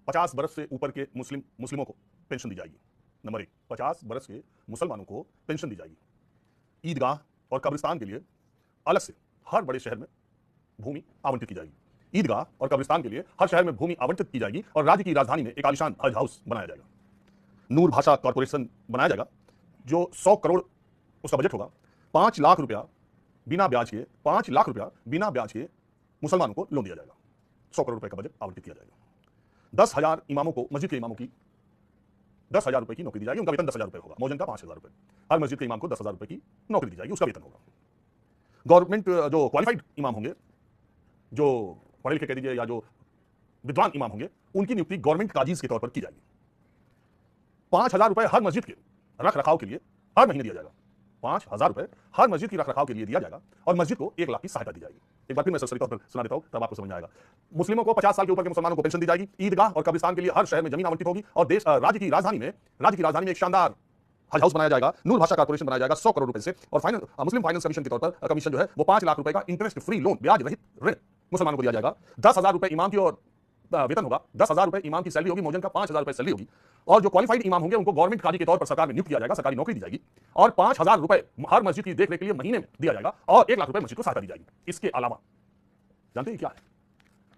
50 बरस से ऊपर के मुस्लिमों को पेंशन दी जाएगी। नंबर 1, 50 बरस के मुसलमानों को पेंशन दी जाएगी। ईदगाह और कब्रिस्तान के लिए अलग से हर बड़े शहर में भूमि आवंटित की जाएगी। ईदगाह और कब्रिस्तान के लिए हर शहर में भूमि आवंटित की जाएगी और राज्य की राजधानी में एक आलिशान हज हाउस बनाया जाएगा। नूर भाषा कॉर्पोरेशन बनाया जाएगा जो 100 करोड़ उसका बजट होगा। 5 लाख रुपया बिना ब्याज के 5 लाख रुपया बिना ब्याज के मुसलमानों को लोन दिया जाएगा। 100 करोड़ रुपए का बजट आवंटित किया जाएगा। 10,000 इमामों को, मस्जिद के इमामों की 10,000 रुपए की नौकरी दी जाएगी। उनका वेतन 10,000 रुपए होगा। मौजन का 5,000 रुपए। हर मस्जिद के इमाम को 10,000 रुपए की नौकरी दी जाएगी, उसका वेतन होगा। गवर्नमेंट जो क्वालिफाइड इमाम होंगे, जो पढ़े लिखे कह दीजिए या जो विद्वान इमाम होंगे, उनकी नियुक्ति गवर्नमेंट काजीज के तौर पर की जाएगी। 5,000 रुपए हर मस्जिद के रख रखाव के लिए हर महीने दिया जाएगा। 5,000 रुपए हर मस्जिद की रख रखाव के लिए दिया जाएगा और मस्जिद को 1 लाख की सहायता दी जाएगी। एक बार फिर मैं सरसरी तौर पर सुना देता हूं, तब आपको समझ आएगा। मुस्लिमों को 50 साल के ऊपर के मुसलमानों को पेंशन दी जाएगी। ईदगाह और कब्रिस्तान के लिए हर शहर में जमीन आवंटित होगी और राज्य की राजधानी में एक शानदार हज हाउस बनाया जाएगा। नूर भाषा कॉर्पोरेशन बनाया जाएगा 100 करोड़ रुपए से और मुस्लिम फाइनेंस कमीशन के तौर पर कमीशन जो है वो 5 लाख रुपए का इंटरेस्ट फ्री लोन, ब्याज रहित ऋण मुसलमानों को दिया जाएगा। 10,000 रुपए इमाम की और वेतन होगा। 10,000 रुपए इमाम की सैलरी होगी। मौजन का 5,000 रुपए सैलरी होगी और जो क्वालिफाइड इमाम होंगे उनको गवर्नमेंट काजी के तौर पर सरकार में नियुक्त किया जाएगा, सरकारी नौकरी दी जाएगी और 5,000 रुपए हर मस्जिद की देखरेख के लिए महीने में दिया जाएगा और 1 लाख रुपए मस्जिद को सहायता दी जाएगी। इसके अलावा जानते हैं क्या है?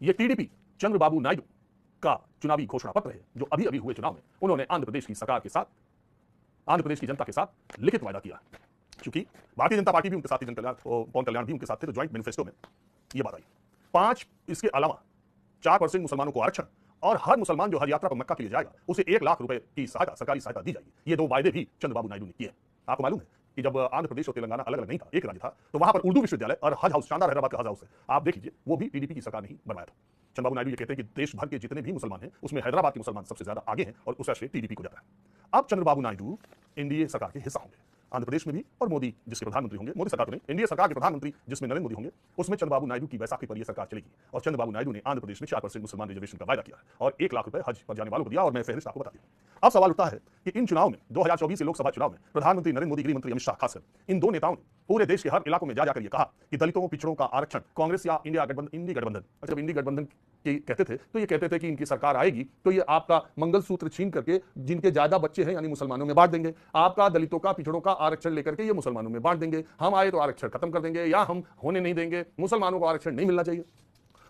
ये टीडीपी चंद्रबाबू नायडू का चुनावी घोषणा पत्र है जो अभी अभी हुए चुनाव में उन्होंने आंध्र प्रदेश की सरकार के साथ, आंध्र प्रदेश की जनता के साथ लिखित वायदा किया। क्योंकि भारतीय जनता पार्टी भी उनके साथ थी, पवन कल्याण भी उनके साथ थे, तो ज्वाइंट मैनिफेस्टो में यह बात आई। 5 इसके अलावा 4% मुसलमानों को आरक्षण और हर मुसलमान जो हज यात्रा पर मक्का के लिए जाएगा उसे 1 लाख रुपए की सहायता, सरकारी सहायता दी जाएगी। ये 2 वायदे भी चंद्रबाबू नायडू ने किए। आपको मालूम है कि जब आंध्र प्रदेश और तेलंगाना अलग अलग नहीं था, एक राज्य था, तो वहां पर उर्दू विश्वविद्यालय और हज हाउस, शानदार हैदराबाद का हज हाउस है, आप देख लीजिए, वो भी टीडीपी की सरकार ने ही बनवाया था। चंद्रबाबू नायडू ये कहते हैं कि देश भर के जितने भी मुसलमान हैं उसमें हैदराबाद के मुसलमान सबसे ज्यादा आगे हैं और उसका श्रेय टीडीपी को जाता है। अब चंद्रबाबू नायडू एनडीए सरकार के हिस्सा होंगे आंध्र प्रदेश में भी, और मोदी जिसके प्रधानमंत्री होंगे, मोदी सरकार में एनडीए सरकार के प्रधानमंत्री जिसमें नरेंद्र मोदी होंगे, उसमें चंद्रबाबू नायडू की बैसाखी पर यह सरकार चलेगी। और चंद्रबाबू नायडू ने आंध्र प्रदेश में 4% मुसलमान रिजर्वेशन का वायदा किया और 1 लाख रुपए हज पर जाने वालों को दिया और मैं फहरिस्त आपको बता दिया। अब सवाल उठता है कि इन चुनाव में 2024 के लोकसभा चुनाव में प्रधानमंत्री नरेंद्र मोदी, गृह मंत्री अमित शाह, खासकर इन 2 नेताओं ने पूरे देश के हर इलाकों में जाकर यह कहा कि दलितों, पिछड़ों का आरक्षण कांग्रेस या इंडी गठबंधन, जब इंडी गठबंधन की कहते थे तो ये कहते थे कि इनकी सरकार आएगी तो ये आपका मंगलसूत्र छीन करके जिनके ज्यादा बच्चे हैं यानी मुसलमानों में बांट देंगे, आपका दलितों का, पिछड़ों का आरक्षण लेकर के ये मुसलमानों में बांट देंगे, हम आए तो आरक्षण खत्म कर देंगे या हम होने नहीं देंगे, मुसलमानों को आरक्षण नहीं मिलना चाहिए।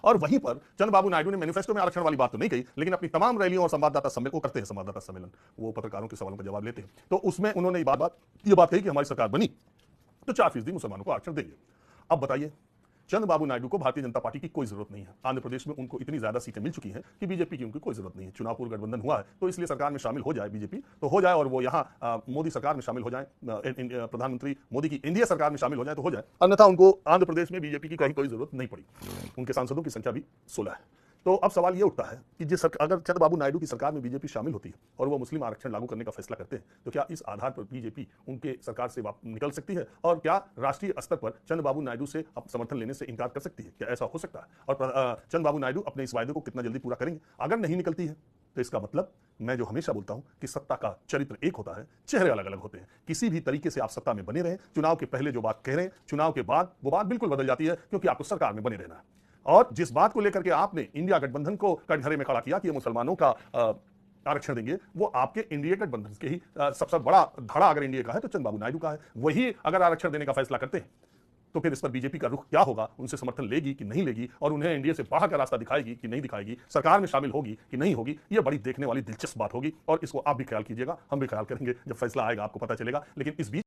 और वहीं पर चंद्रबाबू नायडू ने मैनिफेस्टो में आरक्षण वाली बात तो नहीं कही, लेकिन अपनी तमाम रैलियों और संवाददाता सम्मेलन, वो करते हैं संवाददाता सम्मेलन, वो पत्रकारों के सवालों का जवाब लेते हैं, तो उसमें उन्होंने ये बात कही कि हमारी सरकार बनी तो 4% मुसलमानों को आरक्षण देंगे। अब बताइए, चंद्रबाबू नायडू को भारतीय जनता पार्टी की कोई जरूरत नहीं है। आंध्र प्रदेश में उनको इतनी ज्यादा सीटें मिल चुकी हैं कि बीजेपी की उनकी कोई जरूरत नहीं है। चुनाव पूर्व गठबंधन हुआ है तो इसलिए सरकार में शामिल हो जाए बीजेपी तो हो जाए, और वो यहाँ मोदी सरकार में शामिल हो जाए, प्रधानमंत्री मोदी की एनडीए सरकार में शामिल हो जाए तो हो जाए, अन्यथा उनको आंध्र प्रदेश में बीजेपी की कहीं कोई जरूरत नहीं पड़ी। उनके सांसदों की संख्या भी 16 है। तो अब सवाल यह उठता है कि अगर चंद्रबाबू नायडू की सरकार में बीजेपी शामिल होती है और वो मुस्लिम आरक्षण लागू करने का फैसला करते हैं तो क्या इस आधार पर बीजेपी उनके सरकार से निकल सकती है और क्या राष्ट्रीय स्तर पर चंद्रबाबू नायडू से समर्थन लेने से इनकार कर सकती है? क्या ऐसा हो सकता है? और चंद्रबाबू नायडू अपने इस वायदे को कितना जल्दी पूरा करेंगे? अगर नहीं निकलती है तो इसका मतलब, मैं जो हमेशा बोलता हूं कि सत्ता का चरित्र एक होता है, चेहरे अलग अलग होते हैं। किसी भी तरीके से आप सत्ता में बने रहें, चुनाव के पहले जो बात कह रहे हैं, चुनाव के बाद वो बात बिल्कुल बदल जाती है, क्योंकि आपको सरकार में बने रहना है। और जिस बात को लेकर के आपने इंडिया गठबंधन को कटघरे में खड़ा किया कि ये मुसलमानों का आरक्षण देंगे, वो आपके इंडिया गठबंधन के ही सबसे बड़ा धड़ा अगर इंडिया का है तो चंद्रबाबू नायडू का है। वही अगर आरक्षण देने का फैसला करते हैं तो फिर इस पर बीजेपी का रुख क्या होगा? उनसे समर्थन लेगी कि नहीं लेगी, और उन्हें एनडीए से बाहर का रास्ता दिखाएगी कि नहीं दिखाएगी, सरकार में शामिल होगी कि नहीं होगी? ये बड़ी देखने वाली दिलचस्प बात होगी और इसको आप भी ख्याल कीजिएगा, हम भी ख्याल करेंगे, जब फैसला आएगा आपको पता चलेगा। लेकिन इस बीच